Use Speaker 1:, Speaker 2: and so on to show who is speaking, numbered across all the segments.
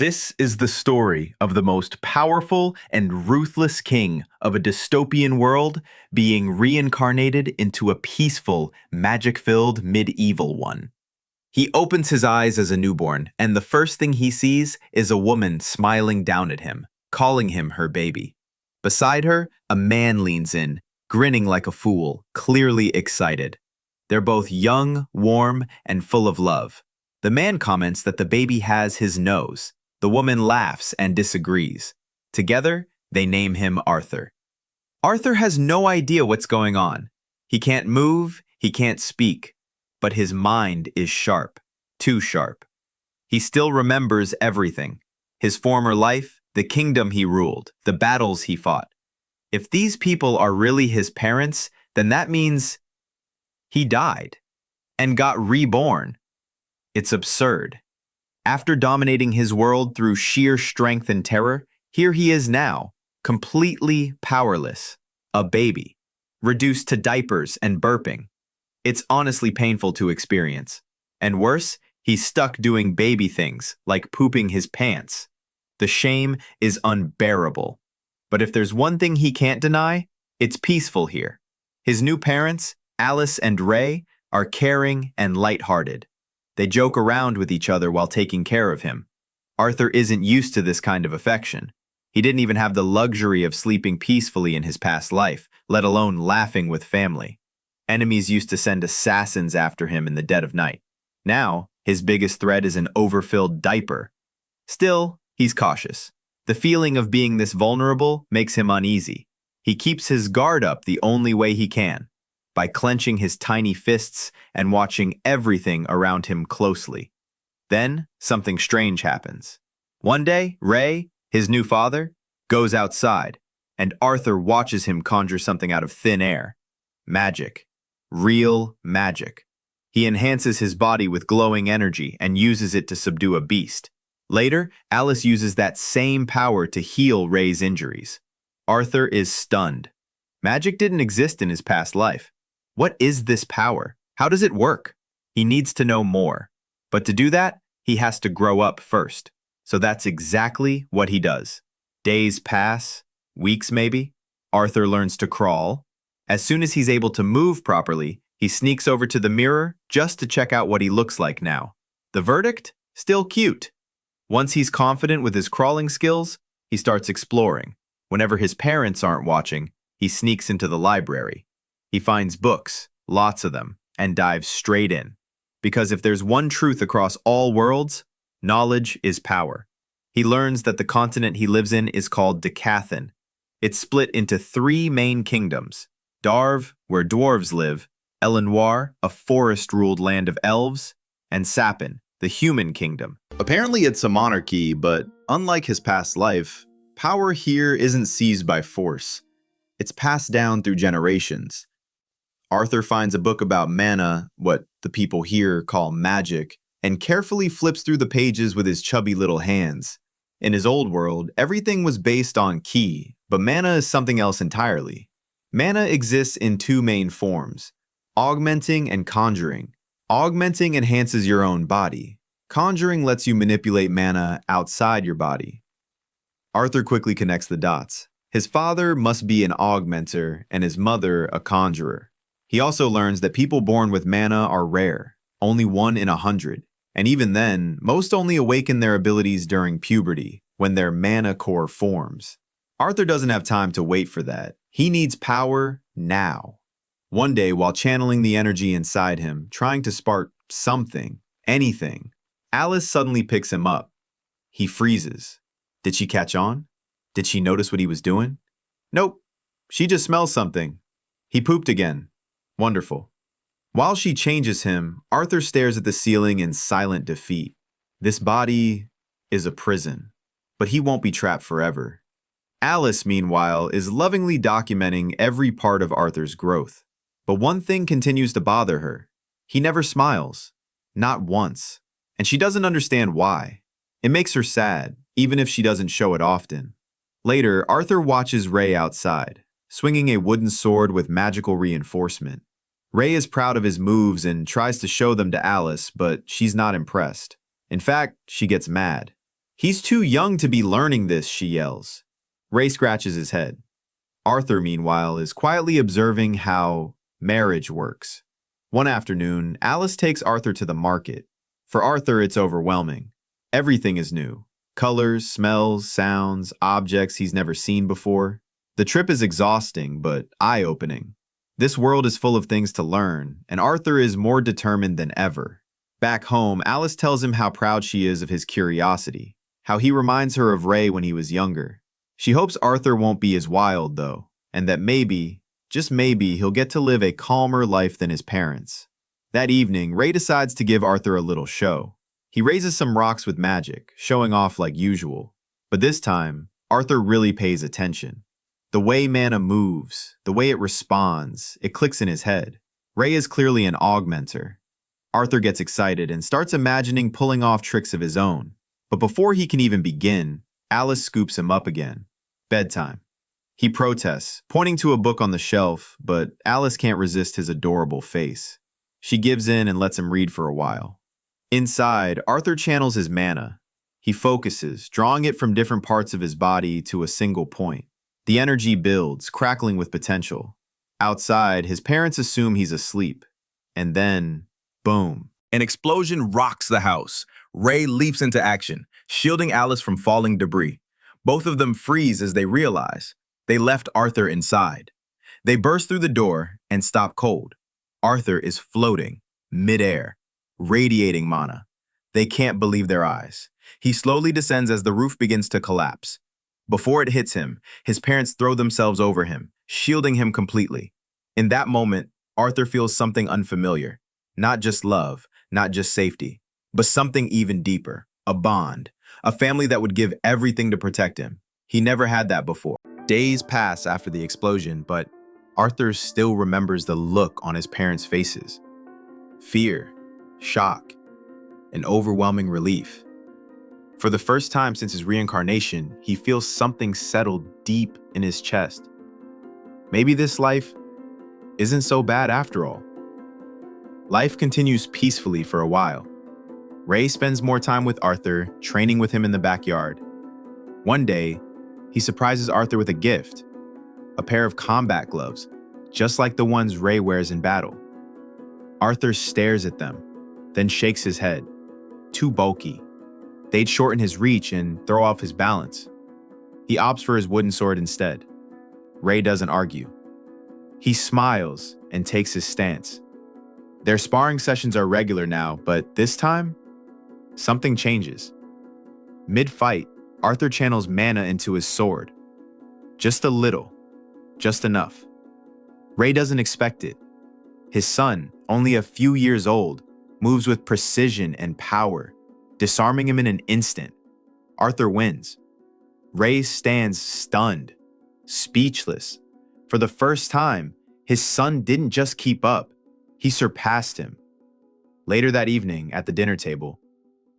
Speaker 1: This is the story of the most powerful and ruthless king of a dystopian world being reincarnated into a peaceful, magic-filled medieval one. He opens his eyes as a newborn, and the first thing he sees is a woman smiling down at him, calling him her baby. Beside her, a man leans in, grinning like a fool, clearly excited. They're both young, warm, and full of love. The man comments that the baby has his nose. The woman laughs and disagrees. Together, they name him Arthur. Arthur has no idea what's going on. He can't move, he can't speak, but his mind is sharp, too sharp. He still remembers everything. His former life, the kingdom he ruled, the battles he fought. If these people are really his parents, then that means he died and got reborn. It's absurd. After dominating his world through sheer strength and terror, here he is now, completely powerless, a baby, reduced to diapers and burping. It's honestly painful to experience. And worse, he's stuck doing baby things, like pooping his pants. The shame is unbearable. But if there's one thing he can't deny, it's peaceful here. His new parents, Alice and Ray, are caring and lighthearted. They joke around with each other while taking care of him. Arthur isn't used to this kind of affection. He didn't even have the luxury of sleeping peacefully in his past life, let alone laughing with family. Enemies used to send assassins after him in the dead of night. Now, his biggest threat is an overfilled diaper. Still, he's cautious. The feeling of being this vulnerable makes him uneasy. He keeps his guard up the only way he can, by clenching his tiny fists and watching everything around him closely. Then, something strange happens. One day, Ray, his new father, goes outside, and Arthur watches him conjure something out of thin air. Magic. Real magic. He enhances his body with glowing energy and uses it to subdue a beast. Later, Alice uses that same power to heal Ray's injuries. Arthur is stunned. Magic didn't exist in his past life. What is this power? How does it work? He needs to know more. But to do that, he has to grow up first. So that's exactly what he does. Days pass, weeks maybe. Arthur learns to crawl. As soon as he's able to move properly, he sneaks over to the mirror just to check out what he looks like now. The verdict? Still cute. Once he's confident with his crawling skills, he starts exploring. Whenever his parents aren't watching, he sneaks into the library. He finds books, lots of them, and dives straight in. Because if there's one truth across all worlds, knowledge is power. He learns that the continent he lives in is called Decathan. It's split into 3 main kingdoms: Darv, where dwarves live, Elenoir, a forest-ruled land of elves, and Sapin, the human kingdom. Apparently it's a monarchy, but unlike his past life, power here isn't seized by force. It's passed down through generations. Arthur finds a book about mana, what the people here call magic, and carefully flips through the pages with his chubby little hands. In his old world, everything was based on ki, but mana is something else entirely. Mana exists in 2 main forms: augmenting and conjuring. Augmenting enhances your own body. Conjuring lets you manipulate mana outside your body. Arthur quickly connects the dots. His father must be an augmenter and his mother a conjurer. He also learns that people born with mana are rare, only 1 in 100. And even then, most only awaken their abilities during puberty, when their mana core forms. Arthur doesn't have time to wait for that. He needs power now. One day, while channeling the energy inside him, trying to spark something, anything, Alice suddenly picks him up. He freezes. Did she catch on? Did she notice what he was doing? Nope. She just smells something. He pooped again. Wonderful. While she changes him, Arthur stares at the ceiling in silent defeat. This body is a prison, but he won't be trapped forever. Alice, meanwhile, is lovingly documenting every part of Arthur's growth. But one thing continues to bother her. He never smiles. Not once. And she doesn't understand why. It makes her sad, even if she doesn't show it often. Later, Arthur watches Ray outside, swinging a wooden sword with magical reinforcement. Ray is proud of his moves and tries to show them to Alice, but she's not impressed. In fact, she gets mad. He's too young to be learning this, she yells. Ray scratches his head. Arthur, meanwhile, is quietly observing how marriage works. One afternoon, Alice takes Arthur to the market. For Arthur, it's overwhelming. Everything is new. Colors, smells, sounds, objects he's never seen before. The trip is exhausting, but eye-opening. This world is full of things to learn, and Arthur is more determined than ever. Back home, Alice tells him how proud she is of his curiosity, how he reminds her of Ray when he was younger. She hopes Arthur won't be as wild, though, and that maybe, just maybe, he'll get to live a calmer life than his parents. That evening, Ray decides to give Arthur a little show. He raises some rocks with magic, showing off like usual. But this time, Arthur really pays attention. The way mana moves, the way it responds, it clicks in his head. Ray is clearly an augmenter. Arthur gets excited and starts imagining pulling off tricks of his own. But before he can even begin, Alice scoops him up again. Bedtime. He protests, pointing to a book on the shelf, but Alice can't resist his adorable face. She gives in and lets him read for a while. Inside, Arthur channels his mana. He focuses, drawing it from different parts of his body to a single point. The energy builds, crackling with potential. Outside, his parents assume he's asleep. And then, boom.
Speaker 2: An explosion rocks the house. Ray leaps into action, shielding Alice from falling debris. Both of them freeze as they realize they left Arthur inside. They burst through the door and stop cold. Arthur is floating, midair, radiating mana. They can't believe their eyes. He slowly descends as the roof begins to collapse. Before it hits him, his parents throw themselves over him, shielding him completely. In that moment, Arthur feels something unfamiliar. Not just love, not just safety, but something even deeper, a bond, a family that would give everything to protect him. He never had that before. Days pass after the explosion, but Arthur still remembers the look on his parents' faces. Fear, shock, and overwhelming relief. For the first time since his reincarnation, he feels something settle deep in his chest. Maybe this life isn't so bad after all. Life continues peacefully for a while. Ray spends more time with Arthur, training with him in the backyard. One day, he surprises Arthur with a gift, a pair of combat gloves, just like the ones Ray wears in battle. Arthur stares at them, then shakes his head. Too bulky. They'd shorten his reach and throw off his balance. He opts for his wooden sword instead. Ray doesn't argue. He smiles and takes his stance. Their sparring sessions are regular now, but this time, something changes. Mid-fight, Arthur channels mana into his sword. Just a little, just enough. Ray doesn't expect it. His son, only a few years old, moves with precision and power, disarming him in an instant. Arthur wins. Ray stands stunned, speechless. For the first time, his son didn't just keep up, he surpassed him. Later that evening, at the dinner table,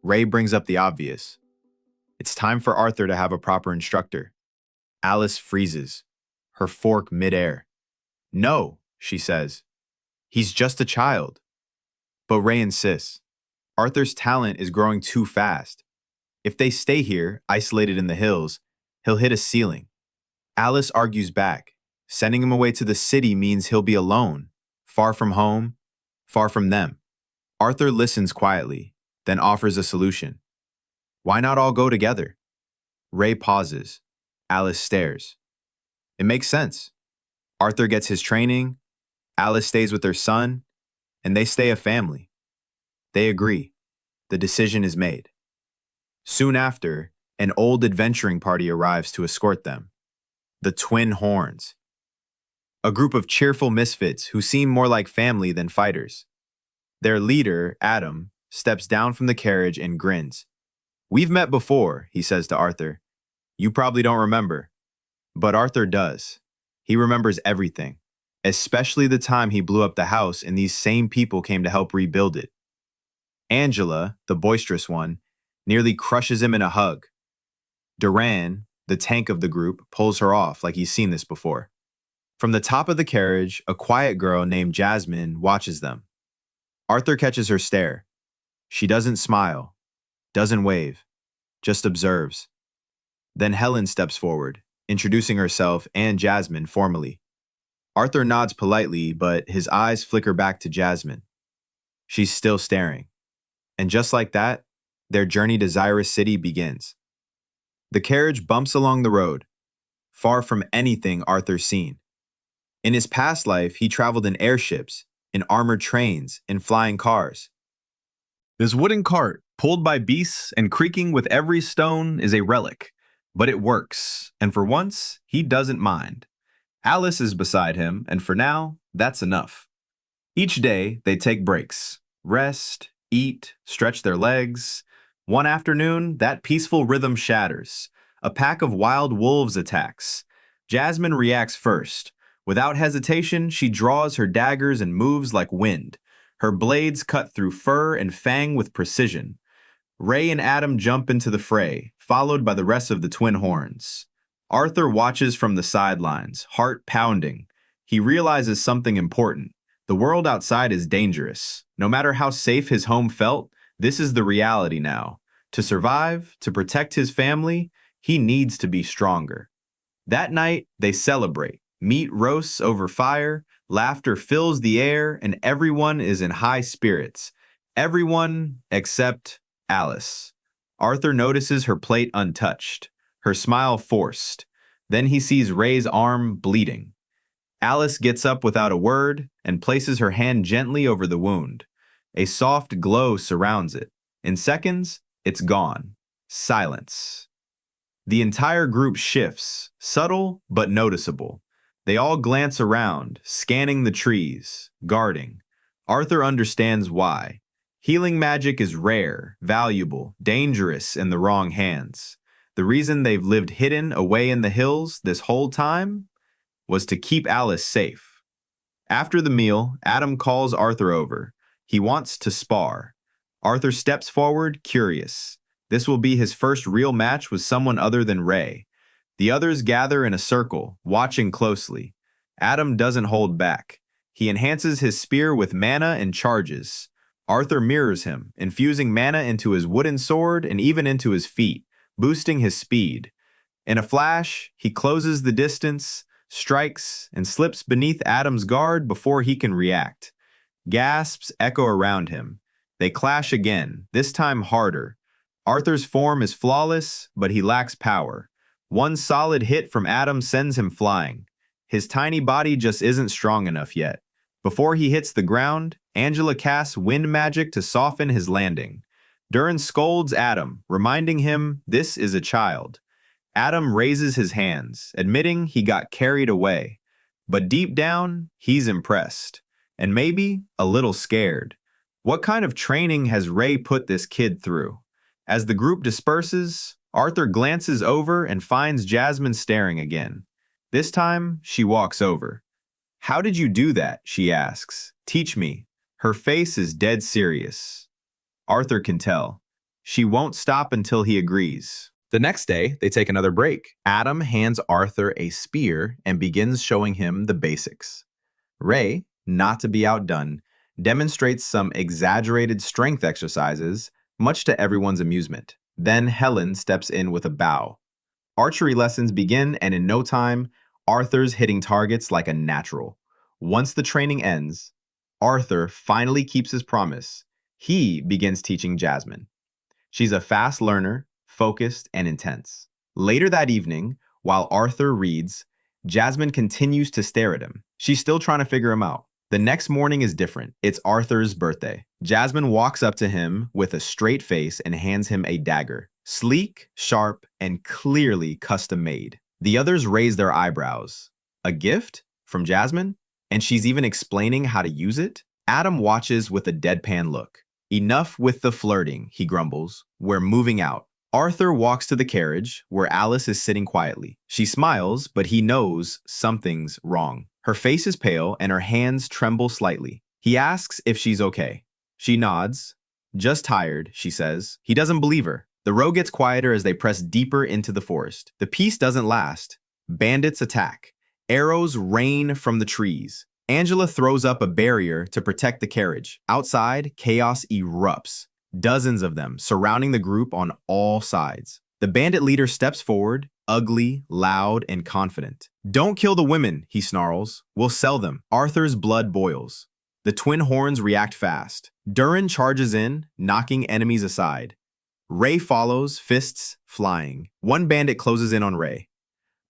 Speaker 2: Ray brings up the obvious. It's time for Arthur to have a proper instructor. Alice freezes, her fork midair. No, she says. He's just a child. But Ray insists. Arthur's talent is growing too fast. If they stay here, isolated in the hills, he'll hit a ceiling. Alice argues back. Sending him away to the city means he'll be alone, far from home, far from them. Arthur listens quietly, then offers a solution. Why not all go together? Ray pauses. Alice stares. It makes sense. Arthur gets his training, Alice stays with her son, and they stay a family. They agree. The decision is made. Soon after, an old adventuring party arrives to escort them. The Twin Horns. A group of cheerful misfits who seem more like family than fighters. Their leader, Adam, steps down from the carriage and grins. We've met before, he says to Arthur. You probably don't remember. But Arthur does. He remembers everything, especially the time he blew up the house and these same people came to help rebuild it. Angela, the boisterous one, nearly crushes him in a hug. Duran, the tank of the group, pulls her off like he's seen this before. From the top of the carriage, a quiet girl named Jasmine watches them. Arthur catches her stare. She doesn't smile, doesn't wave, just observes. Then Helen steps forward, introducing herself and Jasmine formally. Arthur nods politely, but his eyes flicker back to Jasmine. She's still staring. And just like that, their journey to Zyrus City begins. The carriage bumps along the road, far from anything Arthur's seen. In his past life, he traveled in airships, in armored trains, in flying cars.
Speaker 1: This wooden cart, pulled by beasts and creaking with every stone, is a relic, but it works, and for once, he doesn't mind. Alice is beside him, and for now, that's enough. Each day, they take breaks, rest, eat, stretch their legs. One afternoon, that peaceful rhythm shatters. A pack of wild wolves attacks. Jasmine reacts first. Without hesitation, she draws her daggers and moves like wind. Her blades cut through fur and fang with precision. Ray and Adam jump into the fray, followed by the rest of the twin horns. Arthur watches from the sidelines, heart pounding. He realizes something important. The world outside is dangerous. No matter how safe his home felt, this is the reality now. To survive, to protect his family, he needs to be stronger. That night, they celebrate. Meat roasts over fire, laughter fills the air, and everyone is in high spirits. Everyone except Alice. Arthur notices her plate untouched, her smile forced. Then he sees Ray's arm bleeding. Alice gets up without a word and places her hand gently over the wound. A soft glow surrounds it. In seconds, it's gone. Silence. The entire group shifts, subtle but noticeable. They all glance around, scanning the trees, guarding. Arthur understands why. Healing magic is rare, valuable, dangerous in the wrong hands. The reason they've lived hidden away in the hills this whole time was to keep Alice safe. After the meal, Adam calls Arthur over. He wants to spar. Arthur steps forward, curious. This will be his first real match with someone other than Ray. The others gather in a circle, watching closely. Adam doesn't hold back. He enhances his spear with mana and charges. Arthur mirrors him, infusing mana into his wooden sword and even into his feet, boosting his speed. In a flash, he closes the distance, strikes, and slips beneath Adam's guard before he can react. Gasps echo around him. They clash again, this time harder. Arthur's form is flawless, but he lacks power. One solid hit from Adam sends him flying. His tiny body just isn't strong enough yet. Before he hits the ground, Angela casts wind magic to soften his landing. Durin scolds Adam, reminding him this is a child. Adam raises his hands, admitting he got carried away. But deep down, he's impressed. And maybe a little scared. What kind of training has Ray put this kid through? As the group disperses, Arthur glances over and finds Jasmine staring again. This time, she walks over. "How did you do that?" she asks. "Teach me." Her face is dead serious. Arthur can tell. She won't stop until he agrees. The next day, they take another break. Adam hands Arthur a spear and begins showing him the basics. Ray, not to be outdone, demonstrates some exaggerated strength exercises, much to everyone's amusement. Then Helen steps in with a bow. Archery lessons begin, and in no time, Arthur's hitting targets like a natural. Once the training ends, Arthur finally keeps his promise. He begins teaching Jasmine. She's a fast learner, focused, and intense. Later that evening, while Arthur reads, Jasmine continues to stare at him. She's still trying to figure him out. The next morning is different. It's Arthur's birthday. Jasmine walks up to him with a straight face and hands him a dagger. Sleek, sharp, and clearly custom-made. The others raise their eyebrows. A gift? From Jasmine? And she's even explaining how to use it? Adam watches with a deadpan look. Enough with the flirting, he grumbles. We're moving out. Arthur walks to the carriage, where Alice is sitting quietly. She smiles, but he knows something's wrong. Her face is pale and her hands tremble slightly. He asks if she's okay. She nods. Just tired, she says. He doesn't believe her. The road gets quieter as they press deeper into the forest. The peace doesn't last. Bandits attack. Arrows rain from the trees. Angela throws up a barrier to protect the carriage. Outside, chaos erupts.
Speaker 2: dozens of them surrounding the group on all sides. The bandit leader steps forward, ugly, loud, and confident. "Don't kill the women," he snarls. "We'll sell them." Arthur's blood boils. The twin horns react fast. Durin charges in, knocking enemies aside. Ray follows, fists flying. One bandit closes in on Ray.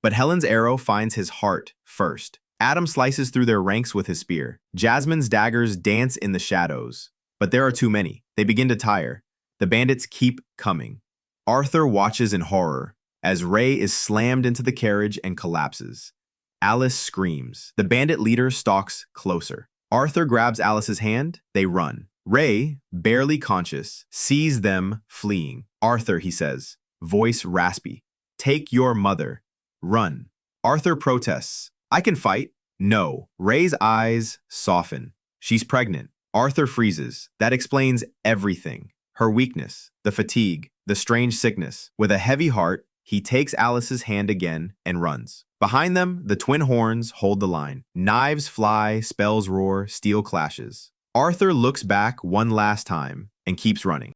Speaker 2: But Helen's arrow finds his heart first. Adam slices through their ranks with his spear. Jasmine's daggers dance in the shadows. But there are too many. They begin to tire. The bandits keep coming. Arthur watches in horror as Ray is slammed into the carriage and collapses. Alice screams. The bandit leader stalks closer. Arthur grabs Alice's hand. They run. Ray, barely conscious, sees them fleeing. "Arthur," he says, voice raspy, "take your mother. Run." Arthur protests. "I can fight." "No." Ray's eyes soften. "She's pregnant." Arthur freezes. That explains everything. Her weakness, the fatigue, the strange sickness. With a heavy heart, he takes Alice's hand again and runs. Behind them, the twin horns hold the line. Knives fly, spells roar, steel clashes. Arthur looks back one last time and keeps running.